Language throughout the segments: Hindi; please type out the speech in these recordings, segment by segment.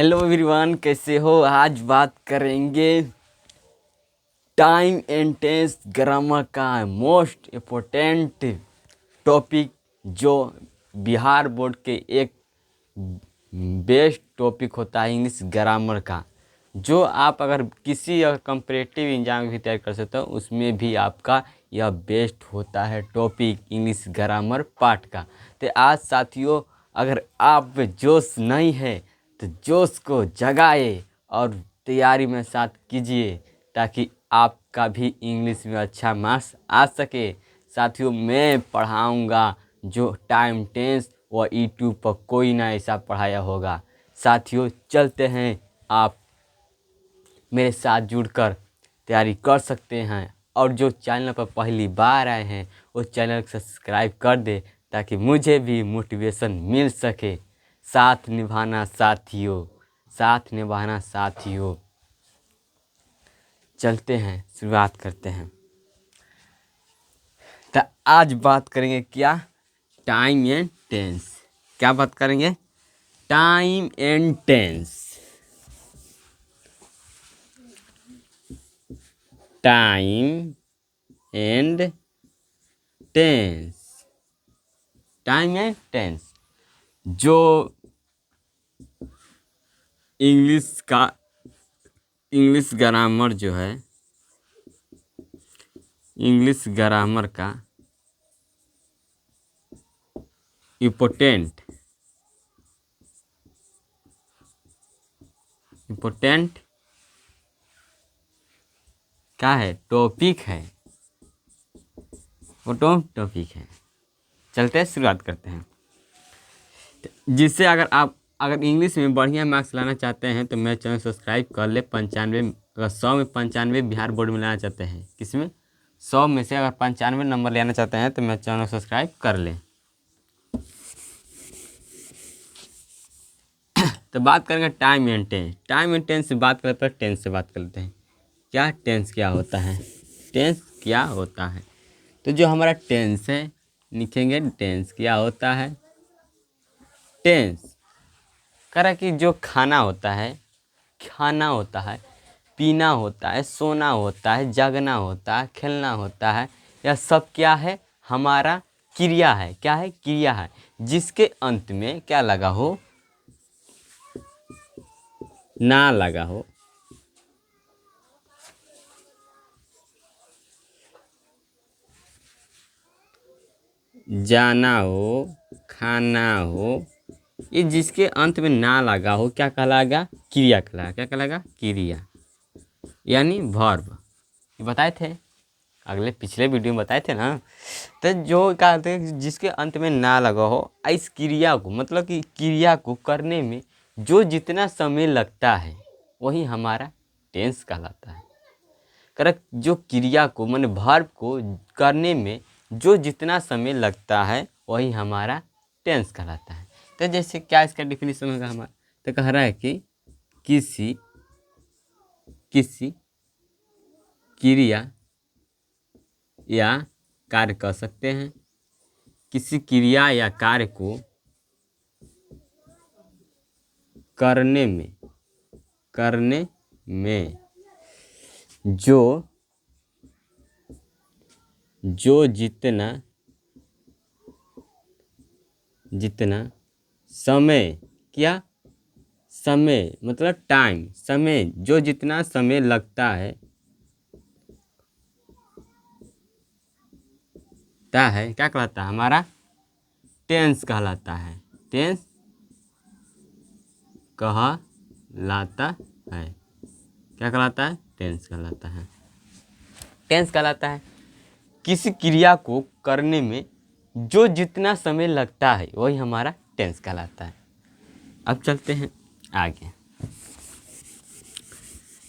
हेलो एवरीवन, कैसे हो। आज बात करेंगे टाइम एंड टेंस ग्रामर का मोस्ट इम्पोर्टेंट टॉपिक, जो बिहार बोर्ड के एक बेस्ट टॉपिक होता है इंग्लिश ग्रामर का। जो आप अगर किसी कंपैरेटिव एग्जाम भी तैयार कर सकते हो, उसमें भी आपका यह बेस्ट होता है टॉपिक इंग्लिश ग्रामर पार्ट का। तो आज साथियों, अगर आप में जोश नहीं है तो जोश को जगाए और तैयारी में साथ कीजिए, ताकि आपका भी इंग्लिश में अच्छा मार्क्स आ सके। साथियों, मैं पढ़ाऊंगा जो टाइम टेंस व यूट्यूब पर कोई ना ऐसा पढ़ाया होगा। साथियों, चलते हैं, आप मेरे साथ जुड़कर तैयारी कर सकते हैं। और जो चैनल पर पहली बार आए हैं वो चैनल को सब्सक्राइब कर दे, ताकि मुझे भी मोटिवेशन मिल सके। साथ निभाना साथियों, साथ निभाना साथियों। चलते हैं, शुरुआत करते हैं। तो आज बात करेंगे क्या, टाइम एंड टेंस। क्या बात करेंगे, time and tense. Time and tense, time and tense. जो इंग्लिश ग्रामर जो है, इंग्लिश ग्रामर का इम्पोर्टेंट क्या है, टॉपिक है, टॉपिक है। चलते हैं, शुरुआत करते हैं। जिससे अगर इंग्लिश में बढ़िया मार्क्स लाना चाहते हैं तो मेरे चैनल सब्सक्राइब कर ले। 95, अगर 100 में 95 बिहार बोर्ड में लाना चाहते हैं, किसमें 100 में से अगर 95 नंबर लेना चाहते हैं तो मेरे चैनल सब्सक्राइब कर ले। तो बात करेंगे time and tense. Time and tense से बात करते हैं, टेंस से बात करते हैं। क्या टेंस क्या होता है, टेंस क्या होता है। तो जो हमारा टेंस है, लिखेंगे टेंस क्या होता है। टेंस करा कि जो खाना होता है पीना होता है, सोना होता है, जागना होता है, खेलना होता है, यह सब क्या है, हमारा क्रिया है। क्या है, क्रिया है, जिसके अंत में क्या लगा हो, ना लगा हो। जाना हो, खाना हो, ये जिसके अंत में ना लगा हो क्या कहलाएगा, क्रिया कहलाएगा। क्या कहलाएगा, क्रिया, यानी वर्ब। ये बताए थे अगले पिछले वीडियो में, बताए थे ना। तो जो कहते हैं जिसके अंत में ना लगा हो, इस क्रिया को, मतलब कि क्रिया को करने में जो जितना समय लगता है वही हमारा टेंस कहलाता है। करेक्ट, जो क्रिया को माने वर्ब को करने में जो जितना समय लगता है वही हमारा टेंस कहलाता है। तो जैसे क्या इसका डिफिनीशन होगा हमारा, तो कह रहा है कि किसी क्रिया या कार्य कर सकते हैं, किसी क्रिया या कार्य को करने में जो जितना समय, क्या समय मतलब टाइम, समय जो जितना समय लगता है क्या कहलाता है, हमारा टेंस कहलाता है। टेंस कहलाता है। क्या कहलाता है, टेंस कहलाता है। टेंस कहलाता है किसी क्रिया को करने में जो जितना समय लगता है वही हमारा टेंस कहलाता है। अब चलते हैं आगे।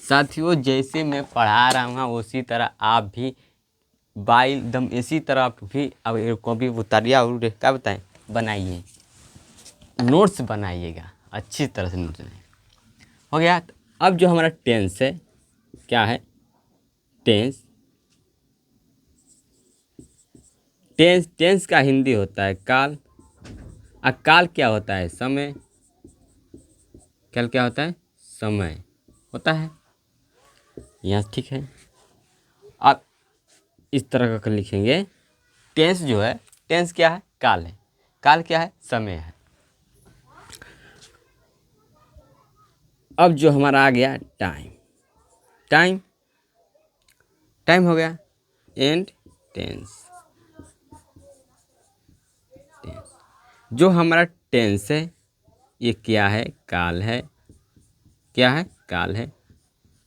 साथियों, जैसे मैं पढ़ा रहा हूँ उसी तरह आप भी एकदम इसी तरह आप भी अब कॉपी उतारिए और क्या बताएं, बनाइए, नोट्स बनाइएगा, अच्छी तरह से नोट्स बनाइए। हो गया। तो अब जो हमारा टेंस है, क्या है, टेंस टेंस का हिंदी होता है काल। काल क्या होता है, समय। काल क्या होता है? समय होता है। यहाँ ठीक है। आप इस तरह का लिखेंगे। टेंस जो है, टेंस क्या है? काल है। काल क्या है? समय है। अब जो हमारा आ गया टाइम, टाइम टाइम हो गया। एंड टेंस, टेंस जो हमारा टेंस है ये क्या है? काल है। क्या है? काल है।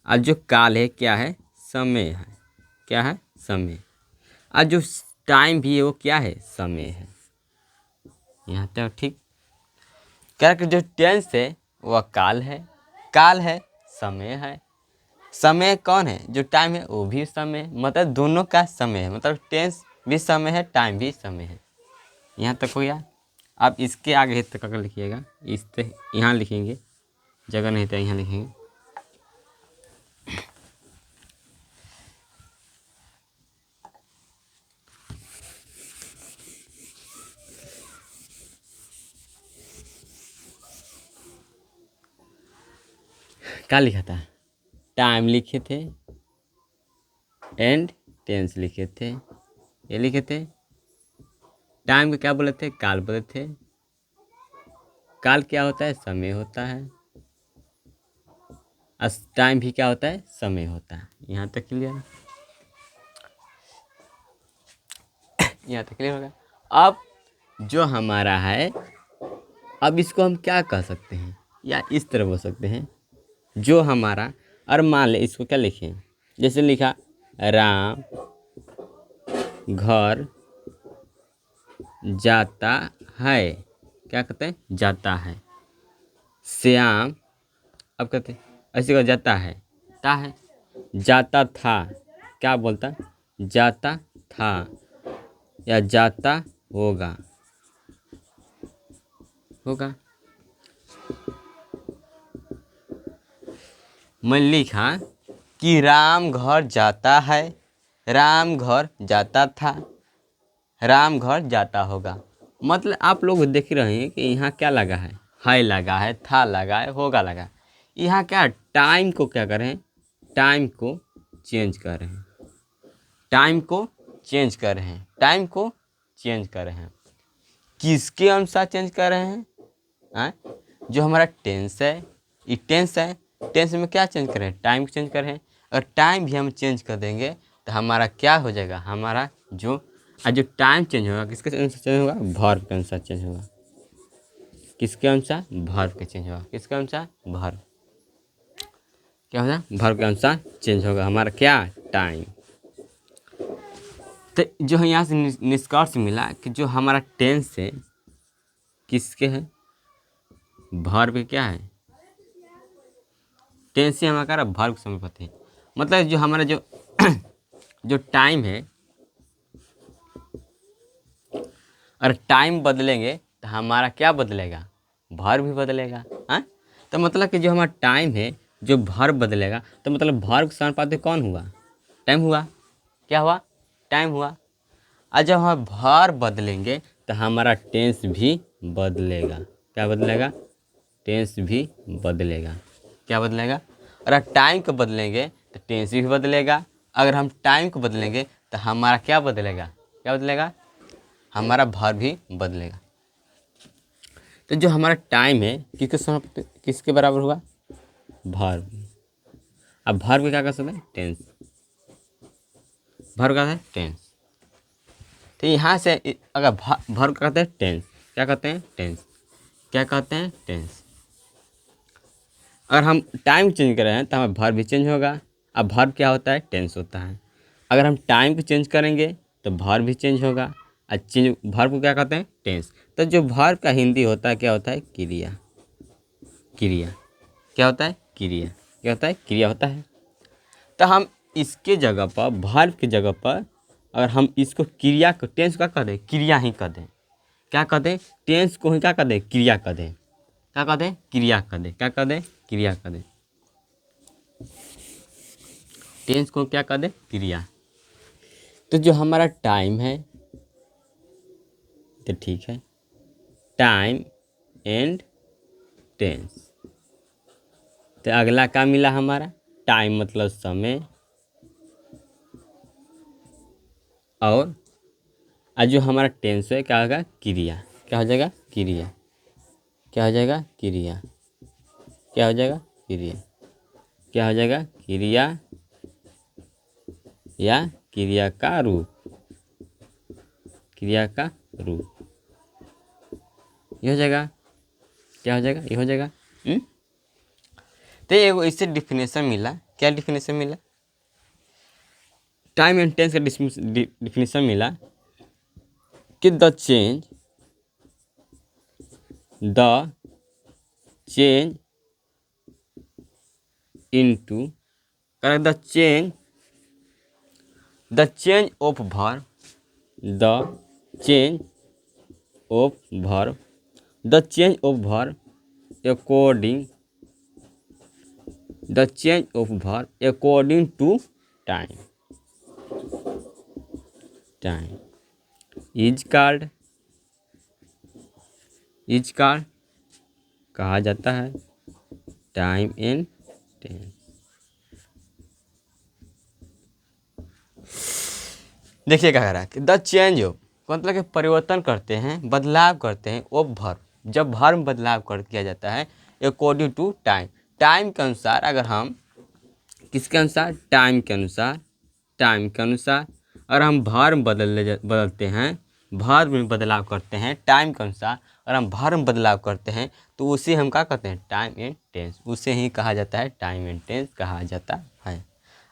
और जो काल है क्या है? समय है। क्या है? समय। और जो टाइम भी है वो क्या है? समय है। यहाँ तक ठीक। क्या कि जो टेंस है वह काल है, काल है, समय है। समय कौन है? जो टाइम है वो भी समय है, मतलब दोनों का समय है, मतलब टेंस भी समय है, टाइम भी समय है। यहाँ तक हो गया। आप इसके आगे तक अगर लिखिएगा, इस यहाँ लिखेंगे, जगह नहीं तो यहाँ लिखेंगे। क्या लिखा था? टाइम लिखे थे एंड टेंस लिखे थे। ये लिखे थे। टाइम को क्या बोले थे? काल बोले थे। काल क्या होता है? समय होता है। टाइम भी क्या होता है? समय होता है। यहाँ तक क्लियर? यहाँ तक क्लियर होगा। अब जो हमारा है, अब इसको हम क्या कह सकते हैं, या इस तरह बोल सकते हैं, जो हमारा, और मान ले इसको क्या लिखें, जैसे लिखा राम घर जाता है। क्या कहते हैं? जाता है। श्याम, अब कहते हैं ऐसे का जाता है, ता है। जाता था, क्या बोलता? जाता था या जाता होगा, होगा। मैं लिखा कि राम घर जाता है, राम घर जाता था, राम घर जाता होगा। मतलब आप लोग देख रहे हैं कि यहाँ क्या लगा है लगा है, था लगा है, होगा लगा है। यहाँ क्या टाइम को क्या कर रहे हैं? टाइम को चेंज कर रहे हैं। टाइम को चेंज कर रहे हैं। टाइम को चेंज कर रहे हैं। किसके अनुसार चेंज कर रहे हैं? जो हमारा टेंस है, ये टेंस है, टेंस में क्या चेंज कर रहे हैं? टाइम को चेंज कर रहे हैं। अगर टाइम भी हम चेंज कर देंगे तो हमारा क्या हो जाएगा? हमारा जो टाइम चेंज होगा किसके अनुसार चेंज होगा? वर्ब के अनुसार चेंज होगा। किसके अनुसार? वर्ब के चेंज होगा। किसके अनुसार? वर्ब। क्या होगा? वर्ब के अनुसार चेंज होगा हमारा क्या? टाइम। तो जो है यहाँ से निष्कर्ष मिला कि जो हमारा टेंस है किसके है? वर्ब क्या है? टेंस से हमारा वर्ब समय पता है। मतलब जो हमारा जो जो टाइम है, और टाइम बदलेंगे तो हमारा क्या बदलेगा? वर्ब भी बदलेगा। हाँ, तो मतलब कि जो हमारा टाइम है, जो वर्ब बदलेगा, तो मतलब वर्ब के समानुपाती कौन हुआ? टाइम हुआ। क्या हुआ? टाइम हुआ। और जब हम वर्ब बदलेंगे तो हमारा टेंस भी बदलेगा। क्या बदलेगा? टेंस भी बदलेगा। क्या बदलेगा? अगर टाइम को बदलेंगे तो टेंस भी बदलेगा। अगर हम टाइम को बदलेंगे तो हमारा क्या बदलेगा? क्या बदलेगा? हमारा वर्ब भी बदलेगा। तो जो हमारा टाइम है किसके बराबर हुआ? वर्ब। अब वर्ब क्या कर सकते हैं? टेंस। वर्ब का है टेंस। तो यहाँ से अगर वर्ब कहते हैं टेंस, क्या कहते हैं? टेंस। क्या कहते हैं? टेंस। अगर हम टाइम चेंज कर रहे हैं तो हमारा वर्ब भी चेंज होगा। अब वर्ब क्या होता है? टेंस होता है। अगर हम टाइम को चेंज करेंगे तो वर्ब भी चेंज होगा। और चेंज वर्ब को क्या कहते हैं? टेंस। तो जो वर्ब का हिंदी होता है क्या होता है? क्रिया। क्रिया। क्या होता है? क्रिया। क्या होता है? क्रिया होता है। तो हम इसके जगह पर, वर्ब की जगह पर, अगर हम इसको क्रिया को, टेंस का कर दें, क्रिया ही कर दें। क्या कर दें? टेंस को ही क्या कर दें? क्रिया कर दें। क्या कर दें? क्रिया कर दें। क्या कर दें? क्रिया कर दें। टेंस को क्या कर दें? क्रिया। तो जो हमारा टाइम है, तो ठीक है, टाइम एंड टेंस। तो अगला क्या मिला हमारा, टाइम मतलब समय, और आज जो हमारा टेंस है क्या होगा, क्रिया। क्या हो जाएगा, क्रिया। क्या हो जाएगा, क्रिया। क्या हो जाएगा, क्रिया। क्या हो जाएगा, क्रिया या क्रिया का रूप। क्रिया का रूप ये हो जाएगा। क्या हो जाएगा, ये हो जाएगा। तो ये इससे डिफिनेशन मिला। क्या डिफिनेशन मिला, टाइम एंड टेंस का डिफिनेशन मिला कि the change into, the change of verb, the change of verb, the change of verb according, the change of verb according to time, time is called कहा जाता है टाइम एंड टेंस। देखिए क्या कह रहा है कि द चेंज ऑफ मतलब कि परिवर्तन करते हैं, बदलाव करते हैं, ऑफ वर्ब जब वर्ब में बदलाव कर किया जाता है अकॉर्डिंग टू टाइम, टाइम के अनुसार। अगर हम किसके अनुसार, टाइम के अनुसार, टाइम के अनुसार और हम वर्ब बदलते हैं, वर्ब में बदलाव करते हैं टाइम के अनुसार, और हम वर्ब में बदलाव करते हैं तो उसे हम क्या कहते हैं, टाइम एंड टेंस। उसे ही कहा जाता है टाइम एंड टेंस कहा जाता है।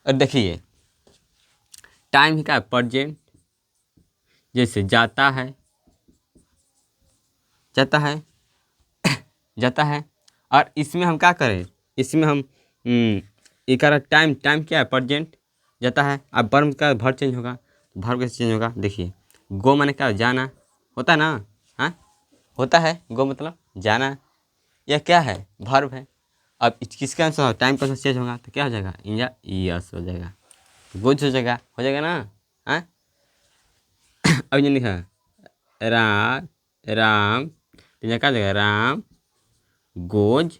और देखिए टाइम ही क्या है, प्रेजेंट, जैसे जाता है, जाता है, जाता है। और इसमें हम क्या करें, इसमें हम ये कह रहा टाइम, टाइम क्या है, प्रेजेंट, जाता है। अब वर्ब का वर्ब चेंज होगा, वर्ब कैसे चेंज होगा, देखिए गो माने क्या, जाना होता है ना, हाँ होता है, गो मतलब जाना, यह क्या है, वर्ब है। अब किसके अनुसार टाइम का चेंज होगा तो क्या हो जाएगा, इंजा यस हो जाएगा, गोज हो जाएगा ना, हाँ। अब ये लिखा राम तो क्या हो जाएगा, राम गोज,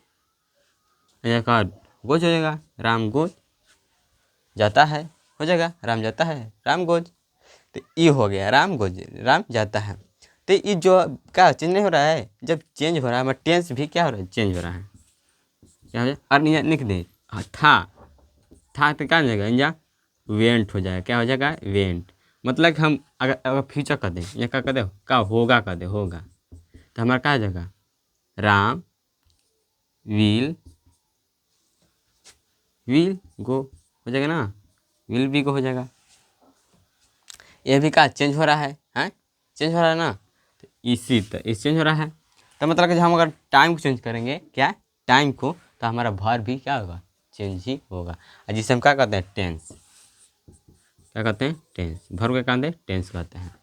का गोज हो जाएगा, राम गोज जाता है, हो जाएगा राम जाता है, राम गोज। तो ये हो गया राम गोज, राम जाता है। तो ये जो क्या चेंज नहीं हो रहा है, जब चेंज हो रहा है मतलब टेंस भी क्या हो रहा है, चेंज हो रहा है। क्या हो जाएगा, और लिख दे था तो क्या हो जाएगा, इंजा वेंट हो जाएगा। क्या हो जाएगा, वेंट। मतलब कि हम अगर फ्यूचर कर दें या क्या कर दे, क्या होगा कर दे, होगा तो हमारा क्या हो जाएगा, राम विल गो हो जाएगा ना, विल बी गो हो जाएगा। ये भी क्या चेंज हो रहा है, हाँ चेंज हो रहा है ना। तो इसी तरह चेंज हो रहा है। तो मतलब कि हम अगर टाइम को चेंज करेंगे, क्या टाइम को, तो हमारा वर्ब भी क्या होगा, चेंज ही होगा। और जिसे हम क्या कहते हैं, टेंस। क्या कहते हैं, टेंस। वर्ब क्या कहते हैं, टेंस कहते हैं।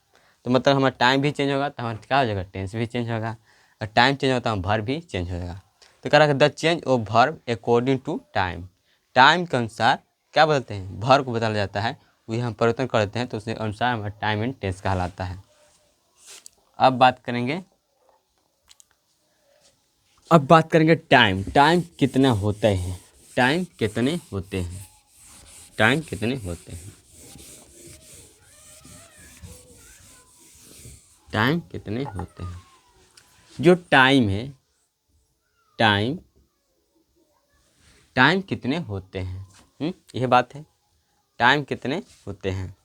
तो मतलब हमारा टाइम भी चेंज होगा तो हमारा क्या हो जाएगा, टेंस भी चेंज होगा। और टाइम चेंज होगा तो हमारा वर्ब भी चेंज हो जाएगा। तो कह रहा है the change of verb according to time, time के अनुसार क्या बदलते हैं, वर्ब को बदला जाता है, वही हम परिवर्तन करते हैं तो उसके अनुसार हमारा टाइम एंड टेंस कहलाता है। अब बात करेंगे टाइम, टाइम कितना होते हैं, टाइम कितने होते हैं, टाइम कितने होते हैं, टाइम कितने होते हैं। जो टाइम है, टाइम टाइम कितने होते हैं, यह बात है, टाइम कितने होते हैं।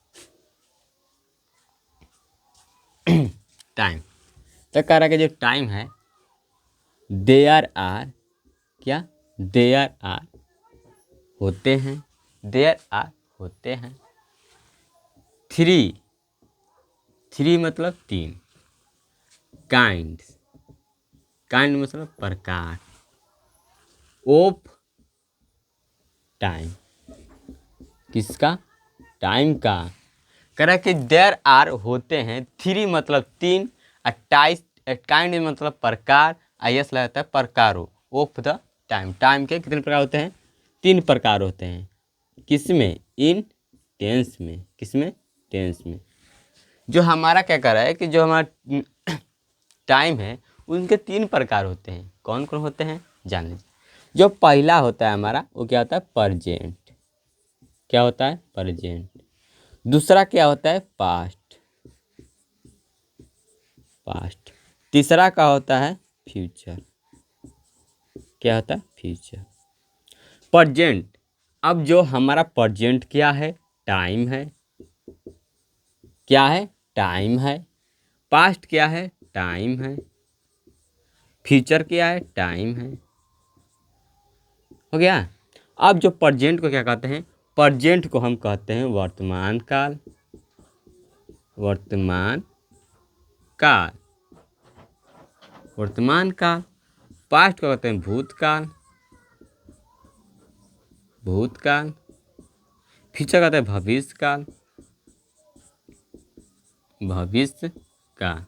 टाइम तो कह रहा है कि जो टाइम है, देयर आर, क्या देयर आर होते हैं, देयर आर होते हैं, थ्री मतलब तीन, काइंड, काइंड मतलब प्रकार, ऑफ टाइम किसका, टाइम का। कह रहा है कि देयर आर होते हैं, थ्री मतलब तीन, अट्ठाईस काइंड मतलब प्रकार, आईएस लगता है प्रकारों, ऑफ द टाइम, टाइम के कितने प्रकार होते हैं, तीन प्रकार होते हैं। किसमें, इन टेंस में, किसमें, टेंस में। जो हमारा क्या कर रहा है कि जो हमारा टाइम है उनके तीन प्रकार होते हैं, कौन कौन होते हैं जान लीजिए। जो पहला होता है हमारा वो क्या होता है प्रेजेंट, क्या होता है प्रेजेंट। दूसरा क्या होता है पास्ट, पास्ट। तीसरा का होता है फ्यूचर, क्या होता है फ्यूचर। प्रेजेंट, अब जो हमारा प्रेजेंट क्या है टाइम है, क्या है टाइम है। पास्ट क्या है टाइम है। फ्यूचर क्या है टाइम है। हो गया। अब जो प्रेजेंट को क्या कहते हैं, प्रेजेंट को हम कहते हैं वर्तमान काल, वर्तमान काल, वर्तमान काल। पास्ट को कहते हैं भूतकाल, भूतकाल। फ्यूचर कहते हैं भविष्य काल, भविष्य काल।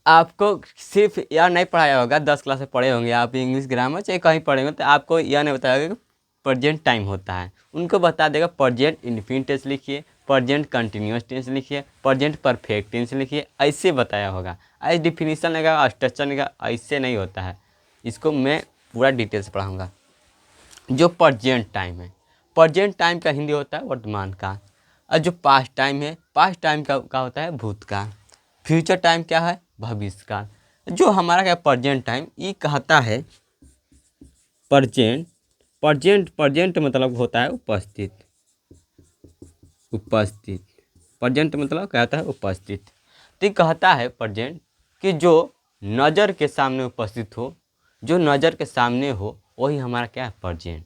आपको सिर्फ यह नहीं पढ़ाया होगा, 10 क्लास में पढ़े होंगे आप इंग्लिश ग्रामर, चाहे कहीं पढ़े होंगे, तो आपको यह नहीं बताया होगा कि प्रेजेंट टाइम होता है। उनको बता देगा प्रेजेंट इनफिनिट टेंस लिखिए, प्रेजेंट कंटिन्यूअस टेंस लिखिए, प्रेजेंट परफेक्ट टेंस लिखिए, ऐसे बताया होगा। ऐसे डिफिनीशन लगा, स्ट्रक्चर लगा, ऐसे नहीं होता है। इसको मैं पूरा डिटेल से पढ़ाऊँगा। जो प्रेजेंट टाइम है, प्रेजेंट टाइम का हिंदी होता है वर्तमान काल। और जो पास्ट टाइम है, पास्ट टाइम का होता है भूतकाल। फ्यूचर टाइम क्या है भविष्य काल। जो हमारा क्या प्रेजेंट टाइम ये कहता है प्रेजेंट, प्रेजेंट, प्रेजेंट मतलब होता है उपस्थित, उपस्थित। प्रेजेंट मतलब क्या होता है उपस्थित। तो ये कहता है प्रेजेंट कि जो नज़र के सामने उपस्थित हो, जो नज़र के सामने हो, वही हमारा क्या है प्रेजेंट।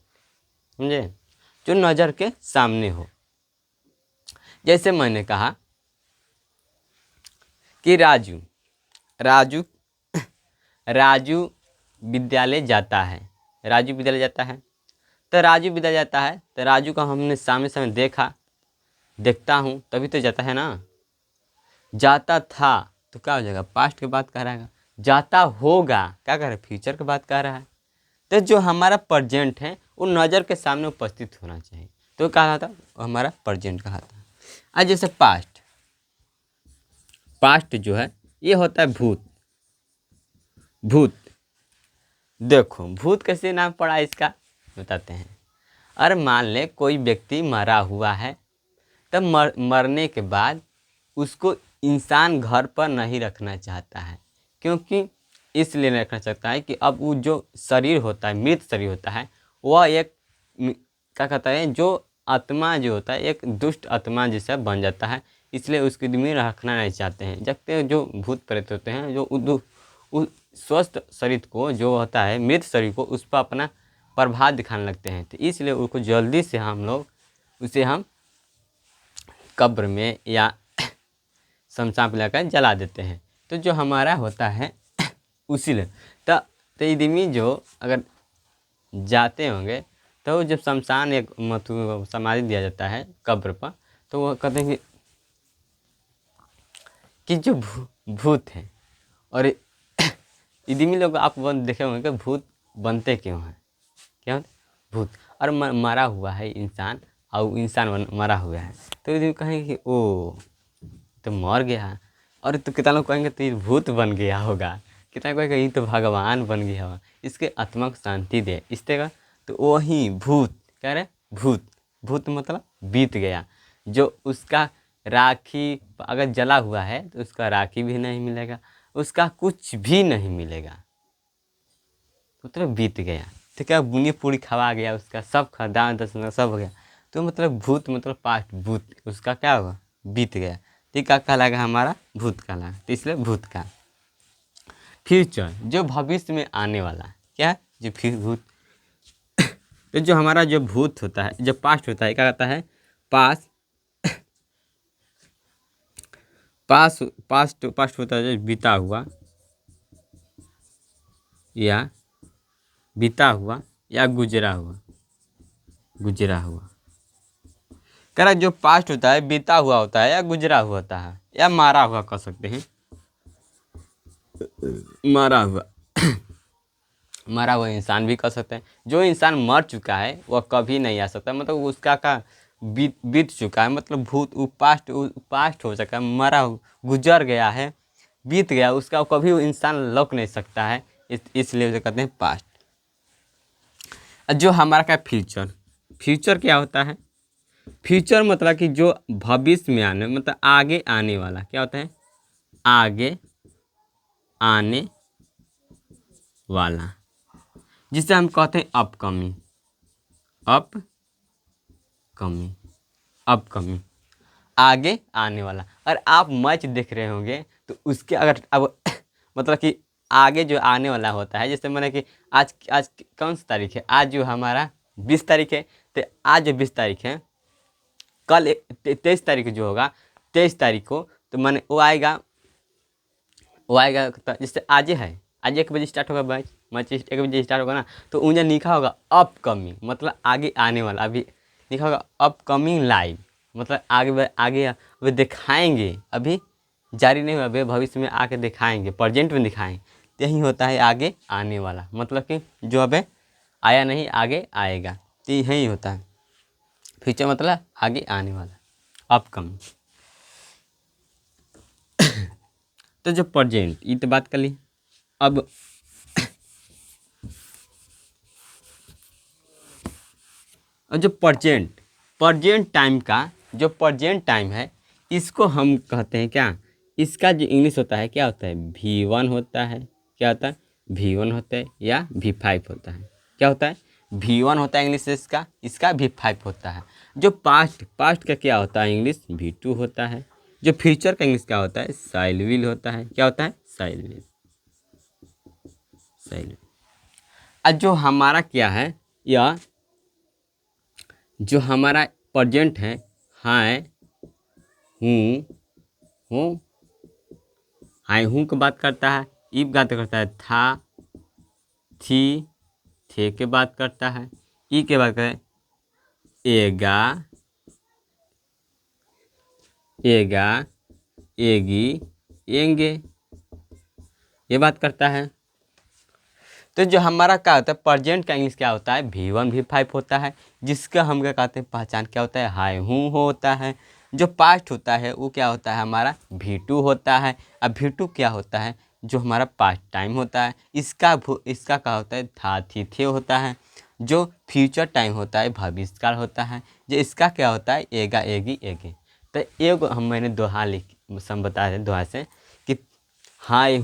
समझे, जो नज़र के सामने हो। जैसे मैंने कहा कि राजू, राजू राजू विद्यालय जाता है, राजू विद्यालय जाता है। तो राजू विद्यालय जाता है, तो राजू को हमने सामने सामने देखा, देखता हूँ तभी तो जाता है ना। जाता था तो क्या हो जाएगा पास्ट के बात कह रहा है। जाता होगा क्या कह रहा है फ्यूचर की बात कह रहा है। तो जो हमारा प्रेजेंट है वो नज़र के सामने उपस्थित होना चाहिए, तो कहा था हमारा प्रेजेंट कहा था। आज जैसे पास्ट, पास्ट जो है ये होता है भूत, भूत। देखो भूत कैसे नाम पड़ा इसका बताते हैं। अरे मान ले कोई व्यक्ति मरा हुआ है, तब मरने के बाद उसको इंसान घर पर नहीं रखना चाहता है, क्योंकि इसलिए नहीं रखना चाहता है कि अब वो जो शरीर होता है, मृत शरीर होता है, वह एक क्या कहता है जो आत्मा जो होता है एक दुष्ट आत्मा जैसा बन जाता है, इसलिए उसकी में रखना नहीं चाहते हैं। जबकि जो भूत प्रेत होते हैं जो उस स्वस्थ शरीर को जो होता है मृत शरीर को उस पर अपना प्रभाव दिखाने लगते हैं, तो इसलिए उसको जल्दी से हम लोग उसे हम कब्र में या शमशान पे लाकर जला देते हैं। तो जो हमारा होता है उसी लिए तो इदमी जो अगर जाते होंगे तो जब शमशान एक समाधि दिया जाता है कब्र पर, तो वो कहते हैं कि जो भूत है और इदमी लोग आप देखे होंगे कि भूत बनते क्यों हैं, क्या होते भूत। और मरा हुआ है इंसान और इंसान मरा हुआ है, तो इदमी कहेंगे कि ओ तो मर गया। और तो कितना लोग कहेंगे तो ये भूत बन गया होगा, कितना कहेंगे ये तो भगवान बन गया होगा, इसके आत्मा को शांति दे इस तरह। तो वही भूत कह रहे भूत, भूत मतलब बीत गया। जो उसका राखी अगर जला हुआ है तो उसका राखी भी नहीं मिलेगा, उसका कुछ भी नहीं मिलेगा, मतलब बीत गया। तो क्या बुनी पूरी खवा गया, उसका सब दान दक्षिणा सब हो गया। तो मतलब भूत मतलब पास्ट, भूत उसका क्या होगा बीत गया। तो क्या कहलाएगा हमारा भूत कहलाएगा, तो इसलिए भूत का। फ्यूचर जो भविष्य में आने वाला क्या है जो फिर भूत। तो जो हमारा जो भूत होता है, जो पास्ट होता है क्या कहता है पास्ट, पास्ट पास्ट पास्ट होता है जो बीता हुआ या बीता हुआ या गुजरा हुआ, गुजरा हुआ। कह रहा जो पास्ट होता है बीता हुआ होता है या गुजरा हुआ होता है या मारा हुआ कह सकते हैं, मारा हुआ मरा हुआ इंसान भी कह सकते हैं। जो इंसान मर चुका है वह कभी नहीं आ सकता, मतलब उसका का बीत चुका है, मतलब भूत पास्ट हो सका है, मरा गुजर गया है, बीत गया उसका कभी इंसान लौट नहीं सकता है, इसलिए उसे कहते हैं पास्ट। जो हमारा क्या फ्यूचर, फ्यूचर क्या होता है? फ्यूचर मतलब कि जो भविष्य में आने, मतलब आगे आने वाला क्या होता है? आगे आने वाला, जिसे हम कहते हैं अपकमिंग। अपकमिंग, अपकमिंग, आगे आने वाला। और आप मैच देख रहे होंगे तो उसके अगर अब मतलब कि आगे जो आने वाला होता है, जैसे मैंने कि आज आज कौन सी तारीख है? आज जो हमारा 20 तारीख है, तो आज जो 20 तारीख है, कल 23 तारीख जो होगा, 23 तारीख को तो मैंने वो आएगा जैसे आज है, आज 1 बजे स्टार्ट होगा मैच, 1 बजे स्टार्ट होगा ना, तो उन्हें लिखा होगा अपकमिंग, मतलब आगे आने वाला। अभी लिखा होगा अपकमिंग लाइव, मतलब आगे अभी दिखाएंगे, अभी जारी नहीं हुआ, अभी भविष्य में आके दिखाएंगे, प्रेजेंट में दिखाएंगे। तो यही होता है आगे आने वाला, मतलब कि जो अभी आया नहीं आगे आएगा, तो यही होता है फ्यूचर, मतलब आगे आने वाला, अपकमिंग। तो जो प्रेजेंट, ये तो बात कर ली। अब जो प्रेजेंट टाइम का, जो प्रेजेंट टाइम है, इसको हम कहते हैं क्या? इसका जो इंग्लिश होता है क्या होता है? V1 होता है। क्या होता है? V1 होता है या V5 होता है। क्या होता है? V1 होता है इंग्लिश इसका V5 होता है। जो पास्ट का क्या होता है इंग्लिश? V2 होता है। जो फ्यूचर का इंग्लिश क्या होता है? साइल विल होता है। क्या होता है? साइल विल। और जो हमारा क्या है, या जो हमारा प्रेजेंट है, हाय हूँ हूँ, हाय हूँ की बात करता है, इब बात करता है, था थी थे के बात करता है, ई के बात करता है, एगा एगा एगी एंगे, ये बात करता है। तो जो हमारा क्या होता है प्रेजेंट का इंग्लिश क्या होता है? V1 V5 होता है, जिसका हम क्या कहते हैं पहचान क्या होता है? हाय हूँ होता है। जो पास्ट होता है वो क्या होता है हमारा? V2 होता है। अब V2 क्या होता है? जो हमारा पास्ट टाइम होता है, इसका क्या होता है? था थी थे होता है। जो फ्यूचर टाइम होता है भविष्यकाल होता है। जो इसका क्या होता है? एगा एगी एगे। तो एक मैंने दोहा सम बताया दोहा से कि हाय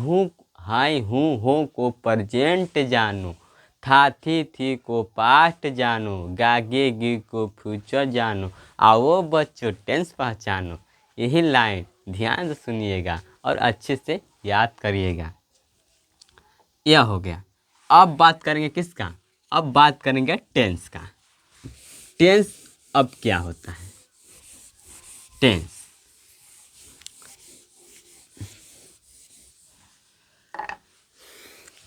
हूँ हो को प्रेजेंट जानू, था थी को पास्ट जानू, गागे गी को फ्यूचर जानू, आओ बच्चों टेंस पहचानो। यही लाइन ध्यान से सुनिएगा और अच्छे से याद करिएगा। यह हो गया। अब बात करेंगे किसका? अब बात करेंगे टेंस का। टेंस अब क्या होता है? टेंस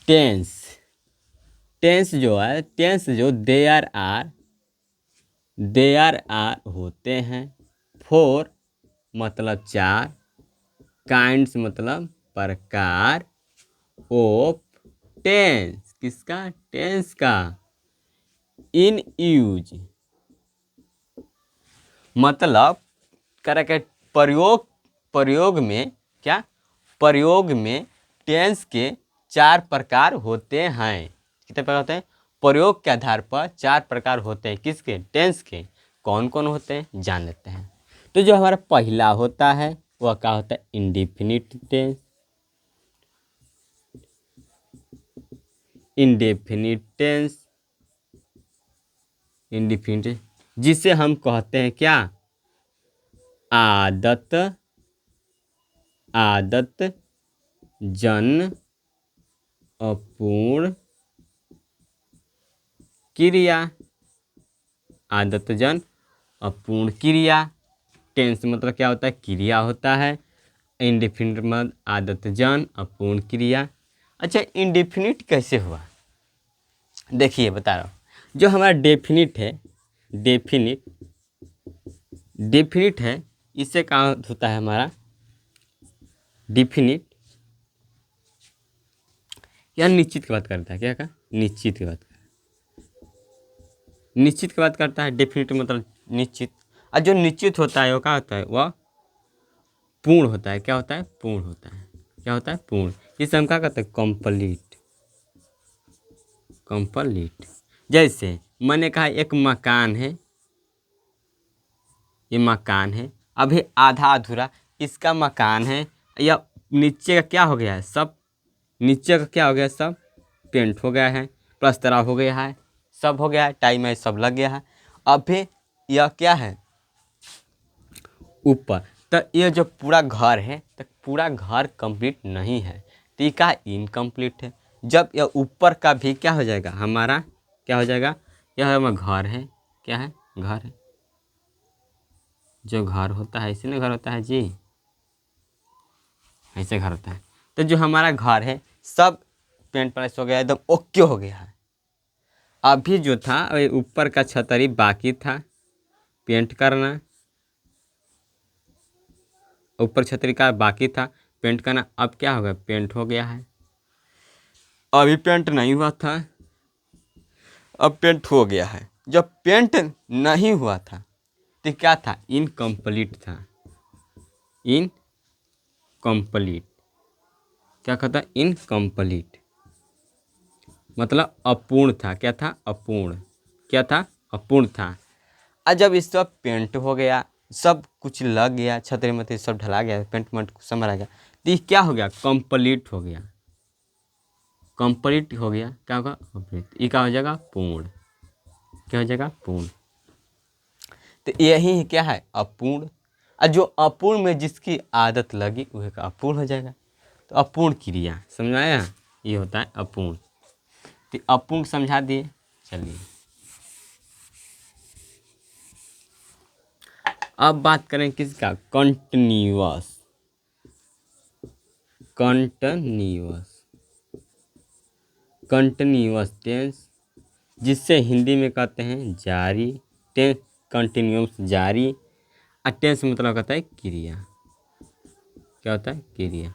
टेंस टेंस जो है, टेंस जो देयर आर होते हैं। 4 मतलब 4, काइंड्स मतलब प्रकार, ऑफ टेंस किसका? टेंस का। इन यूज मतलब करके प्रयोग में क्या? प्रयोग में टेंस के 4 प्रकार होते हैं। कितने प्रकार होते हैं? प्रयोग के आधार पर 4 प्रकार होते हैं। किसके? टेंस के। कौन कौन होते हैं जान लेते हैं। तो जो हमारा पहला होता है वह क्या होता है? Indefinite tense. Indefinite tense, indefinite, जिसे हम कहते हैं क्या? आदत जन अपूर्ण क्रिया। आदत जन अपूर्ण क्रिया। टेंस मतलब क्या होता है? क्रिया होता है। इंडेफिनिट मतलब आदत जन अपूर्ण क्रिया। अच्छा, इंडेफिनिट कैसे हुआ? देखिए बता रहा हूँ। जो हमारा डेफिनिट है, डेफिनिट है, इससे कहाँ होता है हमारा? डिफिनिट या निश्चित की बात करता है। क्या का? निश्चित की बात करता है। निश्चित की बात करता है। डेफिनिट मतलब निश्चित। और जो निश्चित होता है वो क्या होता है? वह पूर्ण होता है। क्या होता है? पूर्ण होता है। क्या होता है? पूर्ण। इसे हम क्या कहते हैं? कंप्लीट। कंप्लीट। जैसे मैंने कहा एक मकान है, ये मकान है, अभी आधा अधूरा इसका मकान है, या नीचे का क्या हो गया है? सब नीचे का क्या हो गया? सब पेंट हो गया है, प्लास्टर हो गया है, सब हो गया है, टाइम है, सब लग गया है। अभी यह क्या है? ऊपर। तो ये जो पूरा घर है, तो पूरा घर कंप्लीट नहीं है, तो ये क्या? इनकम्प्लीट है। जब यह ऊपर का भी क्या हो जाएगा? हमारा क्या हो जाएगा? यह हमारा घर है। क्या है? घर है। जो घर होता है इसी में घर होता है जी, ऐसे घर होता है। तो जो हमारा घर है सब पेंट प्लस हो गया, एकदम ओके हो गया है। अभी जो था वही ऊपर का छतरी बाकी था पेंट करना, ऊपर छतरी का बाकी था पेंट करना। अब क्या हो गया? पेंट हो गया है। अभी पेंट नहीं हुआ था, अब पेंट हो गया है। जब पेंट नहीं हुआ था तो क्या था? इनकम्प्लीट था। इनकम्प्लीट। क्या कहता है? इनकम्प्लीट मतलब अपूर्ण था। क्या था? अपूर्ण। क्या था? अपूर्ण था। और जब इस सब पेंट हो गया, सब कुछ लग गया, छतरी मतरी सब ढला गया, पेंट वेंट सब मरा गया, तो ये क्या हो गया? कंप्लीट हो गया। कंप्लीट हो गया। क्या होगा? कंप्लीट। ये क्या हो जाएगा? पूर्ण। क्या हो जाएगा? पूर्ण। तो यही क्या है? अपूर्ण। और जो अपूर्ण में जिसकी आदत लगी वह का अपूर्ण हो जाएगा। तो अपूर्ण क्रिया समझ आया? ये होता है अपूर्ण। तो अपूर्ण समझा दिए। चलिए अब बात करें किसका? कंटिन्यूअस। कंटिन्यूअस। कंटिन्यूअस टेंस, जिससे हिंदी में कहते हैं जारी। टेंस कंटिन्यूअस जारी। और टेंस मतलब कहता है क्रिया। क्या होता है? क्रिया।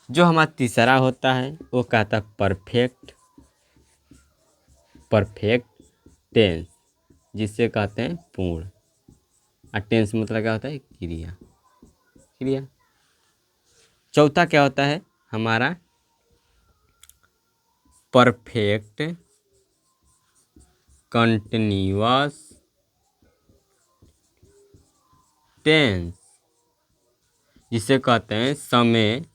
जो हमारा तीसरा होता है वो कहता है परफेक्ट। परफेक्ट टेंस, जिसे कहते हैं पूर्ण। और टेंस मतलब क्या होता है? क्रिया। क्रिया। चौथा क्या होता है हमारा? परफेक्ट कंटिन्यूअस टेंस, जिसे कहते हैं समय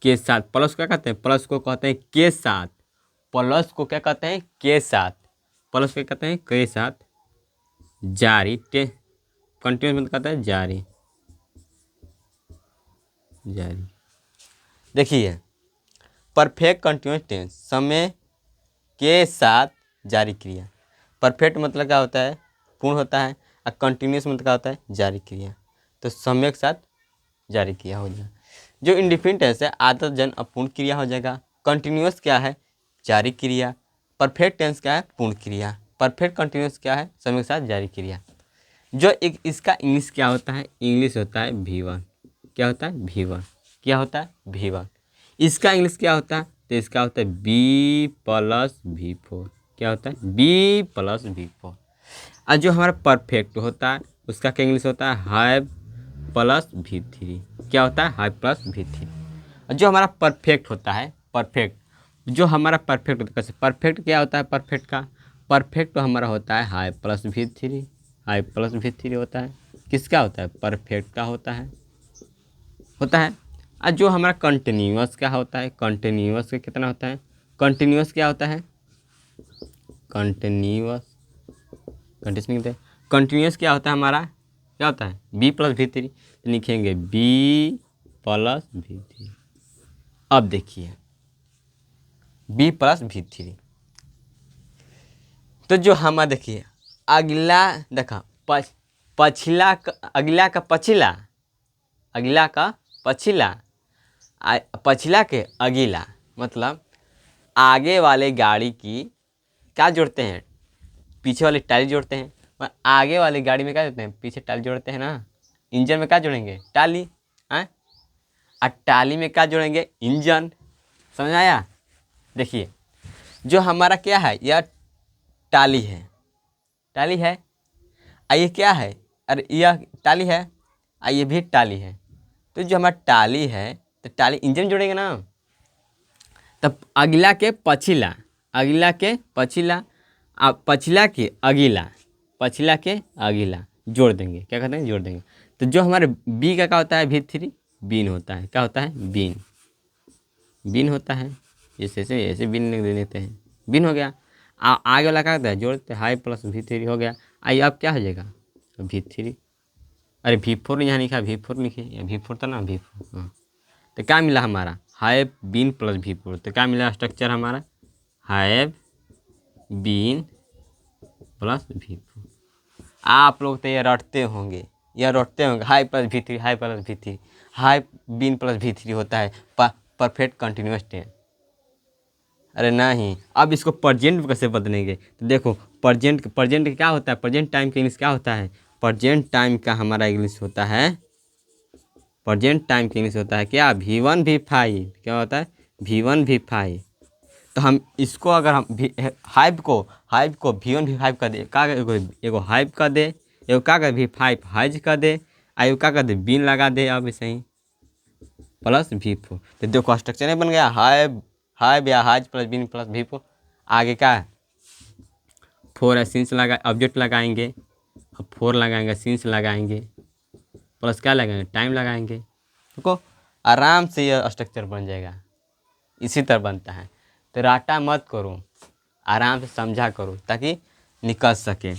के साथ। प्लस क्या कहते हैं? प्लस को कहते हैं के साथ। प्लस को क्या कहते हैं? के साथ। प्लस को कहते हैं के साथ जारी। कंटिन्यूस मतलब कहता है जारी। जारी। देखिए परफेक्ट कंटिन्यूस टेंस, समय के साथ जारी क्रिया। परफेक्ट मतलब क्या होता है? पूर्ण होता है। और कंटिन्यूस मतलब क्या होता है? जारी क्रिया। तो समय के साथ जारी क्रिया हो जाएगा। जो इंडिफिनिट टेंस है आदत जन अपूर्ण क्रिया हो जाएगा। कंटिन्यूस क्या है? जारी क्रिया। परफेक्ट टेंस क्या है? पूर्ण क्रिया। परफेक्ट कंटिन्यूस क्या है? समय के साथ जारी क्रिया। जो एक इसका इंग्लिश क्या होता है? इंग्लिश होता है V1। क्या होता है? V1। क्या होता है? V1। इसका इंग्लिश क्या होता है? तो इसका होता है B+V4। क्या होता है? B+V4। और जो हमारा परफेक्ट होता है उसका क्या इंग्लिश होता है? हाई+V3। क्या होता है? हाई+V3। और जो हमारा परफेक्ट होता है, परफेक्ट जो हमारा परफेक्ट होता है, कैसे परफेक्ट क्या होता है? परफेक्ट का परफेक्ट तो हमारा होता है हाई+V3। हाई+V3 होता है। किसका होता है? परफेक्ट का होता है। और जो हमारा कंटिन्यूअस क्या होता है? कंटिन्यूअस का कितना होता है? कंटिन्यूअस क्या होता है? कंटिन्यूअस कंटिन्यूस कंटिन्यूअस क्या होता है हमारा? क्या होता है? B+V3। तो लिखेंगे B+V3। अब देखिए B+V3, तो जो हमारा देखिए अगला देखा पछिला अगला का पछिला, अगला का पछिला, पछिला के अगला मतलब आगे वाले गाड़ी की क्या जोड़ते हैं? पीछे वाली टाली जोड़ते हैं। और आगे वाली गाड़ी में क्या जोड़ते हैं? पीछे टाली जोड़ते हैं ना। इंजन में क्या जोड़ेंगे? टाली। हैं? और टाली में क्या जोड़ेंगे? इंजन। समझ आया? देखिए जो हमारा क्या है? यह टाली है। टाली है। और ये क्या है? अरे यह टाली है और ये भी टाली है। तो जो हमारा टाली है, तो टाली इंजन जोड़ेंगे ना, तब अगला के पछिला, अगला के पछिला, पछिला के अगला, पछिला के अगला जोड़ देंगे, क्या कहते हैं, जोड़ देंगे। तो जो हमारे बी का क्या होता है, V3 बीन होता है, क्या होता है, बीन, बीन होता है। ऐसे ऐसे ऐसे बीन लिख देते हैं, बीन हो गया। आगे वाला क्या होता है, जोड़ते हाई प्लस V3 हो गया। आइए अब क्या हो जाएगा, V3, अरे V4 यहाँ लिखा, V4 लिखिए, V4 था ना, V4, हाँ। तो क्या मिला हमारा, हाई बीन प्लस V4, तो क्या मिला स्ट्रक्चर हमारा, हाई बीन प्लस V4। आप लोग तो ये रटते होंगे, ये रटते होंगे, have plus V3, have plus V3, have been plus V3 होता है परफेक्ट कंटिन्यूअस टेंस। अरे नहीं, अब इसको प्रजेंट कैसे बदलेंगे, तो देखो प्रजेंट, प्रजेंट क्या होता है, प्रेजेंट टाइम का इंग्लिश क्या होता है, प्रजेंट टाइम का हमारा इंग्लिश होता है, प्रजेंट टाइम का इंग्लिश होता है क्या, V1 V5, क्या होता है, V1 V5। तो हम इसको अगर हम हाइप को V1 V5 का दे, का एगो हाइप का दे, एगो का V5 हाइज का दे, एगो का दे बीन लगा दे, अब ऐसे ही प्लस V4। तो देखो स्ट्रक्चर नहीं बन गया, हाइप या highs plus been plus V4। आगे क्या है, 4 है, सिंस लगा, ऑब्जेक्ट लगाएंगे, अब 4 लगाएंगे, सिंस लगाएंगे, प्लस क्या लगाएंगे, टाइम लगाएंगे। देखो आराम से यह स्ट्रक्चर बन जाएगा, इसी तरह बनता है। तो राटा मत करो, आराम से समझा करो ताकि निकल सके।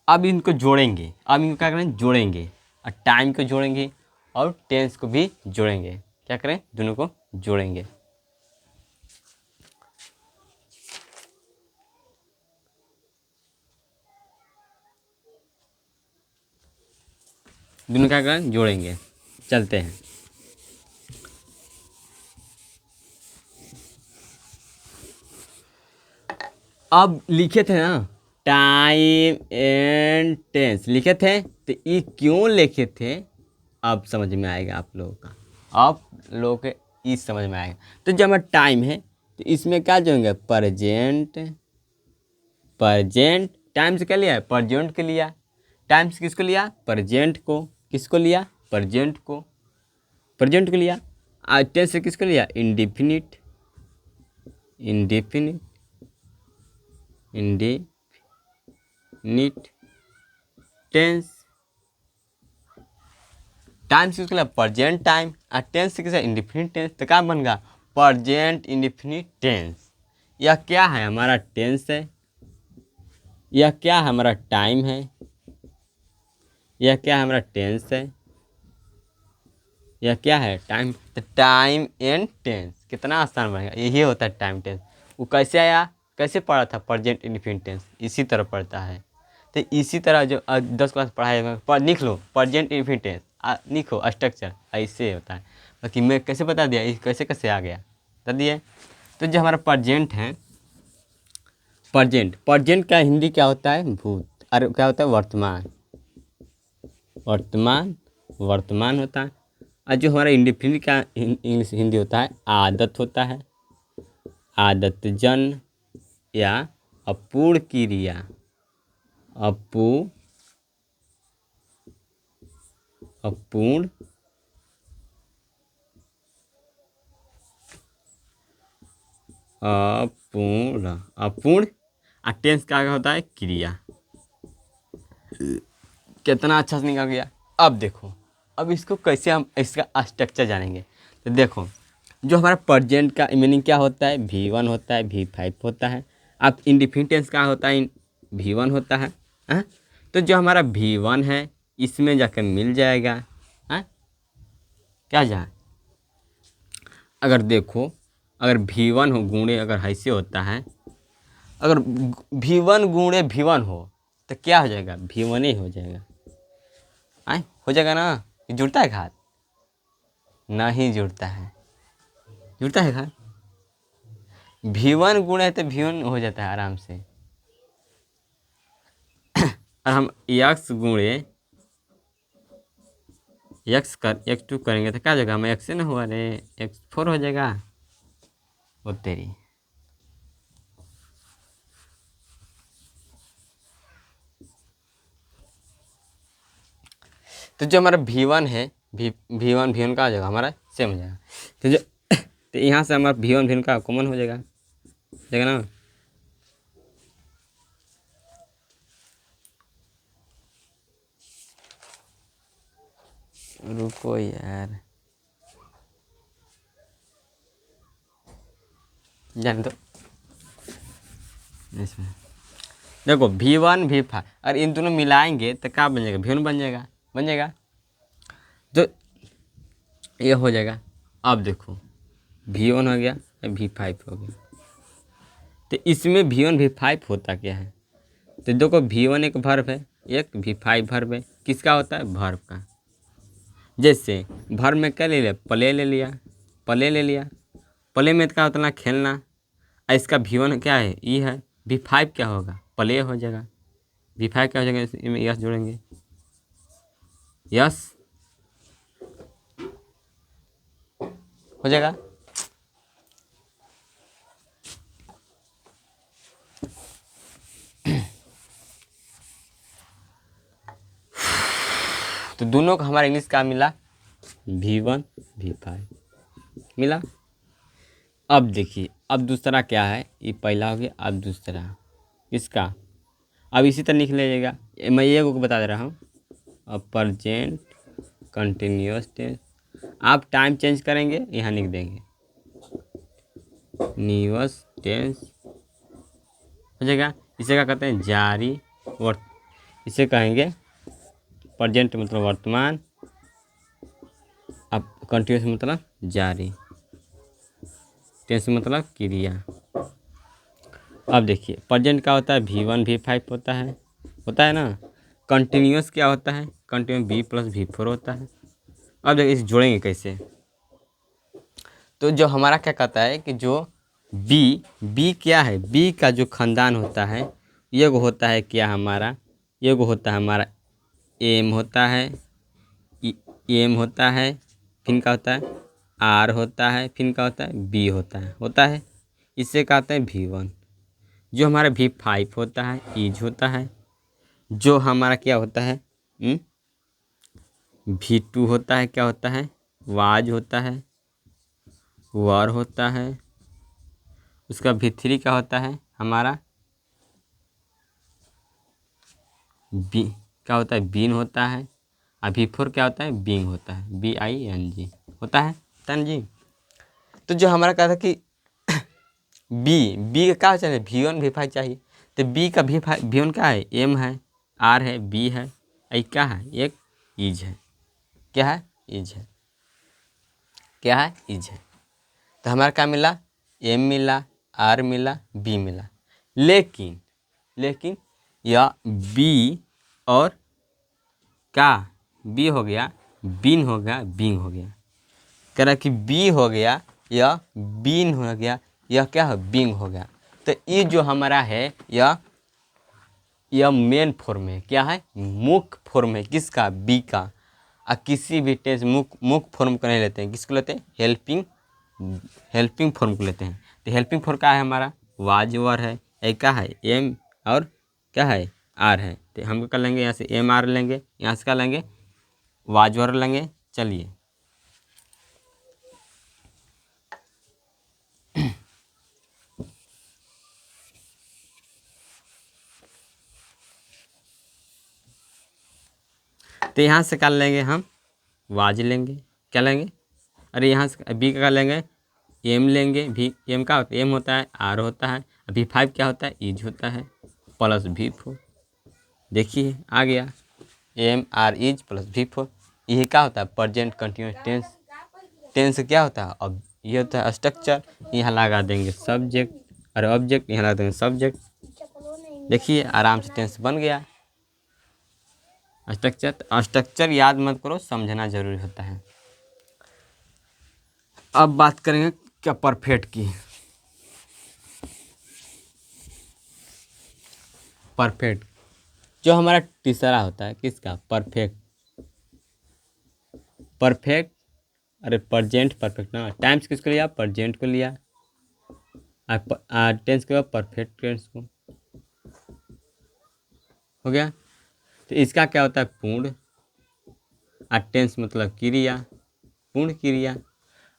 अब इनको जोड़ेंगे, अब इनको क्या करें, जोड़ेंगे, और टाइम को जोड़ेंगे और टेंस को भी जोड़ेंगे। क्या करें, दोनों को जोड़ेंगे। दोनों क्या करें, जोड़ेंगे, चलते हैं। अब लिखे थे ना, टाइम एंड टेंस लिखे थे, तो ये क्यों लिखे थे, अब समझ में आएगा आप लोगों का, आप लोगों के ये समझ में आएगा। तो जब हमारा टाइम है तो इसमें क्या जोड़ेंगे, प्रेजेंट, प्रेजेंट टाइम से क्या लिया है, प्रेजेंट के लिया, टाइम से किसको लिया, प्रेजेंट को, किसको लिया, प्रेजेंट को, प्रेजेंट को लिया। आज टेंस से किसको लिया, indefinite, indefinite, indefinite tense. Time से किसको लिया, प्रेजेंट टाइम, और टेंस से किसका, इंडेफिनिट टेंस। तो क्या बन गया, प्रेजेंट इंडेफिनिट टेंस। यह क्या है, हमारा टेंस है, यह क्या है, हमारा टाइम है, यह क्या है, हमारा टेंस है, यह क्या है, टाइम। तो टाइम एंड टेंस कितना आसान बनेगा, यही होता है टाइम टेंस। वो कैसे आया, कैसे पढ़ा था, प्रेजेंट इंडेफिनिट टेंस इसी तरह पढ़ता है। तो इसी तरह जो 10 क्लास पढ़ाएगा, लिख लो प्रेजेंट इंडेफिनिट टेंस, लिखो स्ट्रक्चर, ऐसे होता है। बाकी मैं कैसे बता दिया, ये कैसे कैसे आ गया, बता दिए। तो जो हमारा प्रेजेंट है, प्रेजेंट, प्रेजेंट का हिंदी क्या होता है, भूत, अरे क्या होता है, वर्तमान, वर्तमान, वर्तमान होता है। और जो हमारा इंडेफिनिट का इंग्लिश हिंदी होता है, आदत होता है, आदत जन या अपूर्ण क्रिया, अपूर्ण अपूर्ण अपूर्ण। और टेंस का होता है क्रिया। कितना अच्छा से निकल गया। अब देखो, अब इसको कैसे हम इसका स्ट्रक्चर जानेंगे। तो देखो, जो हमारा प्रेजेंट का मीनिंग क्या होता है, V1 होता है, V5 होता है। अब इंडेफिनिट टेंस का होता है, V1 होता है, हाँ? तो जो हमारा V1 है इसमें जाकर मिल जाएगा, हाँ? क्या जाए, अगर देखो, अगर V1 हो गुणे, अगर ऐसे होता है, अगर V1 गुणे V1 हो तो क्या हो जाएगा, V1 ही हो जाएगा, आए हो जाएगा ना। ये जुड़ता है घात, नहीं जुड़ता है, जुड़ता है घात। V1 गुण है तो V1 हो जाता है आराम से। और हम x गुणे x2 करेंगे तो क्या हो जाएगा, हमें x से ना हुआ रे, x4 हो जाएगा। वो तेरी, तो जो हमारा v1 है, v1 का हो जाएगा हमारा सेम हो जाएगा। तो जो तो यहाँ से हमारा v1 का कॉमन हो जाएगा ना। रुको यार, जान दो इसमें। देखो v1 v5 और इन दोनों मिलाएंगे तो क्या बन जाएगा, v1 बन जाएगा। तो ये हो जाएगा। अब देखो v1 हो गया, v5 हो गया। तो इसमें v1 v5 होता क्या है, तो देखो v1 एक वर्ब है, एक v5 वर्ब है। किसका होता है, वर्ब का। जैसे वर्ब में क्या ले लिया, प्ले ले लिया, प्ले में क्या होता है ना, खेलना। और इसका v1 क्या है, ई है। v5 क्या होगा, प्ले हो जाएगा। v5 क्या हो जाएगा, इसमें यस जोड़ेंगे, यस हो जाएगा। तो दोनों का हमारा इंग्लिश का मिला, v1 v5 मिला। अब देखिए, अब दूसरा क्या है, ये पहला हो गया, अब दूसरा इसका। अब इसी तरह लिख लीजिएगा, मैं ये को बता दे रहा हूँ। अब प्रेजेंट कंटिन्यूअस टेंस, आप टाइम चेंज करेंगे, यहाँ लिख देंगे न्यूअस टेंस हो जाएगा। इसे क्या कहते हैं, जारी इसे कहेंगे प्रेजेंट मतलब वर्तमान, अब कंटिन्यूस मतलब जारी, टेंस मतलब क्रिया। अब देखिए प्रेजेंट क्या होता है, v1 v5 होता है ना। कंटिन्यूस क्या होता है, कंटिन्यूस v+v4 होता है। अब देखिए इसे जोड़ेंगे कैसे। तो जो हमारा क्या कहता है कि जो बी क्या है, बी का जो खानदान होता है, ये होता है क्या हमारा, ये होता है हमारा एम होता है, एम होता है, फिर क्या होता है आर होता है, फिर क्या होता है बी होता है। इससे कहते हैं v1। जो हमारा v5 होता है, ईज होता है। जो हमारा क्या होता है, v2 होता है, क्या होता है वाज होता है, वर होता है। उसका v3 क्या होता है हमारा बी, क्या होता है बीन होता है। और v4 क्या होता है बींग होता है, BING होता है तन जी। तो जो हमारा कहा था कि बी का क्या चाहिए, v1 v5 चाहिए। तो बी का v1 क्या है, एम है, आर है, बी है, आई क्या है एक ईज है, क्या है ईज है, क्या है ईज है। तो हमारा क्या मिला, एम मिला, आर मिला, बी मिला। लेकिन यह बी और क्या, बी हो गया, बीन हो गया, बींग हो गया। कह रहा कि बी हो गया या बीन हो गया, यह क्या है बींग हो गया। तो ये जो हमारा है यह मेन फॉर्म है, क्या है मुख्य फॉर्म है, किसका बी का। और किसी भी टेंस मुख्य फॉर्म को नहीं लेते हैं, किसको लेते हैं हेल्पिंग फॉर्म को लेते हैं। तो हेल्पिंग फॉर्म क्या है हमारा वाज वर है, एक क्या है एम और क्या है आर है। तो हम कर लेंगे यहाँ से एम आर लेंगे, यहाँ से क्या लेंगे वाज वर लेंगे। चलिए तो यहाँ से क्या लेंगे हम वाज लेंगे, क्या लेंगे, अरे यहाँ से बी का लेंगे एम लेंगे, भी एम का एम होता है, आर होता है, v5 क्या होता है ईज होता है, प्लस v4। देखिए आ गया M R ease plus v4। यही क्या होता है प्रेजेंट कंटिन्यूअस टेंस। टेंस क्या होता है, अब ये होता है स्ट्रक्चर, यहाँ लगा देंगे सब्जेक्ट और ऑब्जेक्ट, यहाँ लगा देंगे सब्जेक्ट। देखिए आराम से टेंस बन गया। स्ट्रक्चर याद मत करो, समझना जरूरी होता है। अब बात करेंगे क्या परफेक्ट की। परफेक्ट जो हमारा तीसरा होता है किसका परफेक्ट, परफेक्ट, अरे प्रेजेंट परफेक्ट ना, टाइम्स किसको लिया, प्रेजेंट को लिया, टेंस के बाद परफेक्ट टेंस को, हो गया। तो इसका क्या होता है, पूर्ण, और टेंस मतलब क्रिया, पूर्ण क्रिया।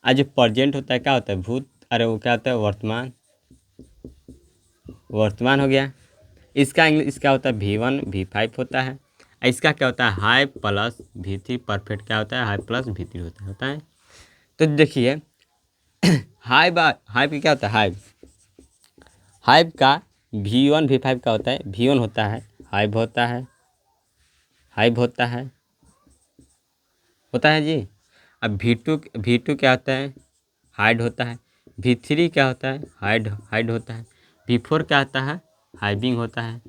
आज जो प्रेजेंट होता है क्या होता है, भूत, अरे वो क्या होता है, वर्तमान, वर्तमान हो गया। इसका इंग्लिश, इसका होता है V1 V5 होता है। इसका क्या होता है, हाई प्लस V3, परफेक्ट क्या होता है, हाई प्लस V3 होता है। तो देखिए हाइव का क्या होता है, हाइव का V1 V5 का होता है, V1 होता है हाइव होता है, हाइव होता है जी। अब V2 क्या होता है, हाइड होता है। V3 क्या होता है, हाइड होता है। V4 क्या होता है, हाइविंग होता है।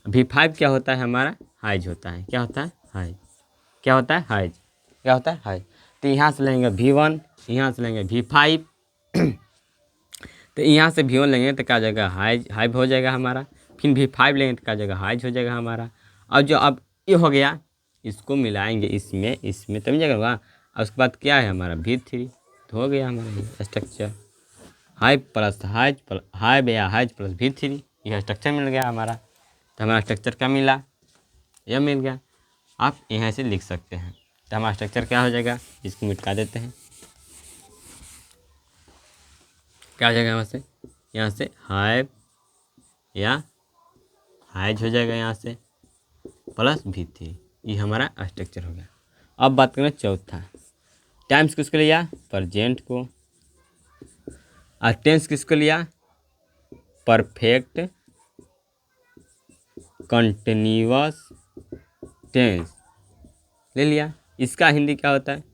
V5 क्या होता है हमारा, हाइज होता है। क्या होता है, हाइज, क्या होता है, हाइज, क्या होता है, हाइज। तो यहाँ से लेंगे V1, यहाँ से लेंगे V5 तो यहाँ से V1 लेंगे तो क्या हो जाएगा, हाइव हो जाएगा हमारा। फिर V5 लेंगे तो क्या हो जाएगा, हाइज हो जाएगा हमारा। और जो अब ये हो गया, इसको मिलाएंगे इसमें तभी जाएगा। और उसके बाद क्या है हमारा, V3, तो हो गया हमारा ये स्ट्रक्चर, हाइव प्लस हाइव या हाइज प्लस V3, यह स्ट्रक्चर मिल गया हमारा। तो हमारा स्ट्रक्चर क्या मिला, यह मिल गया। आप यहाँ से लिख सकते हैं। तो हमारा स्ट्रक्चर क्या हो जाएगा, इसको मिटा देते हैं, क्या हो जाएगा यहाँ से हाइव या हाइज हो जाएगा, यहाँ से प्लस V3, ये हमारा स्ट्रक्चर हो गया। अब बात करें चौथा, टाइम्स किसको लिया, प्रेजेंट को, और टेंस किसको लिया, परफेक्ट कंटिन्यूअस टेंस ले लिया। इसका हिंदी क्या होता है,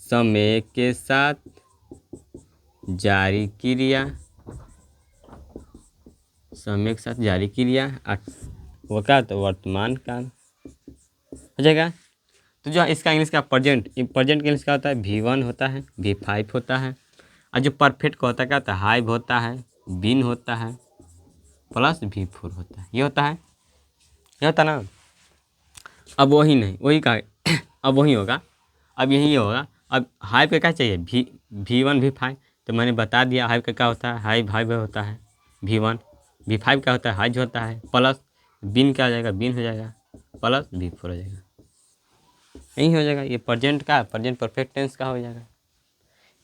समय के साथ जारी क्रिया, समय के साथ जारी क्रिया, वो क्या होता है, वर्तमान काल हो जाएगा। तो जो इसका इंग्लिश का प्रेजेंट का इंग्लिश क्या होता है, V1 होता है, V5 होता है। और जो परफेक्ट का होता है क्या होता है, हाइव होता है, बीन होता है, प्लस V4 होता है। ये होता है, ये होता ना। अब वही नहीं, वही का अब वही होगा, अब यही होगा। अब हाइव का क्या चाहिए, V1 V5, तो मैंने बता दिया हाइव का क्या होता है, हाइव होता है V1, V5 क्या होता है, हाइज होता है, प्लस बीन क्या हो जाएगा, बीन हो जाएगा, प्लस V4 हो जाएगा, यही हो जाएगा। ये प्रेजेंट परफेक्ट टेंस का हो जाएगा।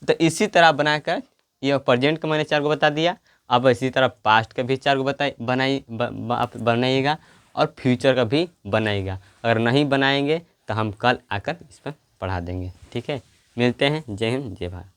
तो इसी तरह बनाकर ये प्रेजेंट का मैंने 4 को बता दिया। अब इसी तरह पास्ट का भी 4 को बनाइएगा और फ्यूचर का भी बनाइएगा। अगर नहीं बनाएंगे तो हम कल आकर इस पर पढ़ा देंगे। ठीक है, मिलते हैं। जय हिंद, जय भारत।